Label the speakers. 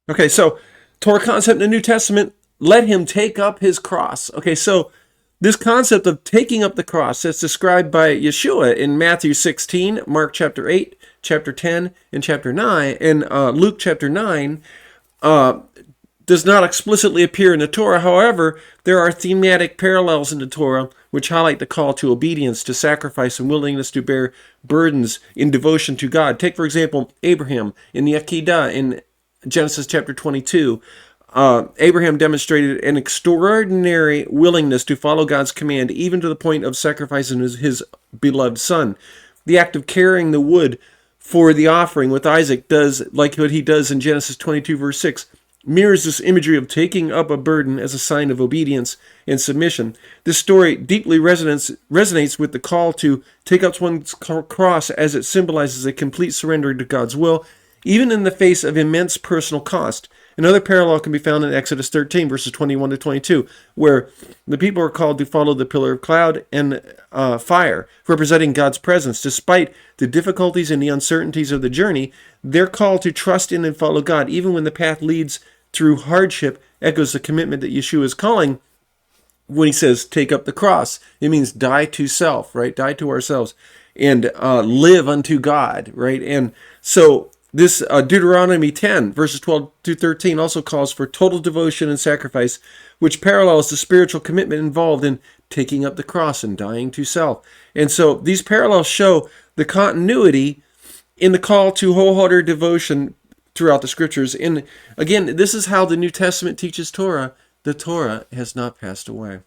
Speaker 1: Okay, so Torah concept in the New Testament, let him take up his cross. Okay, so this concept of taking up the cross that's described by Yeshua in Matthew 16, Mark chapter 8, chapter 10, and chapter 9, and Luke chapter 9, uh, does not explicitly appear in the Torah. However, there are thematic parallels in the Torah which highlight the call to obedience, to sacrifice, and willingness to bear burdens in devotion to God. Take, for example, Abraham in the Akedah in Genesis chapter 22. Abraham demonstrated an extraordinary willingness to follow God's command, even to the point of sacrificing his beloved son. The act of carrying the wood for the offering with Isaac does, like what he does in Genesis 22, verse 6, mirrors this imagery of taking up a burden as a sign of obedience and submission. This story deeply resonates with the call to take up one's cross, as it symbolizes a complete surrender to God's will, even in the face of immense personal cost. Another parallel can be found in Exodus 13, verses 21 to 22, where the people are called to follow the pillar of cloud and fire, representing God's presence. Despite the difficulties and the uncertainties of the journey, they're called to trust in and follow God, even when the path leads through hardship. Echoes the commitment that Yeshua is calling when he says, take up the cross. It means die to self, right? Die to ourselves and live unto God, right? And so this Deuteronomy 10, verses 12 to 13, also calls for total devotion and sacrifice, which parallels the spiritual commitment involved in taking up the cross and dying to self. And so these parallels show the continuity in the call to wholehearted devotion throughout the scriptures. And again, this is how the New Testament teaches Torah. The Torah has not passed away.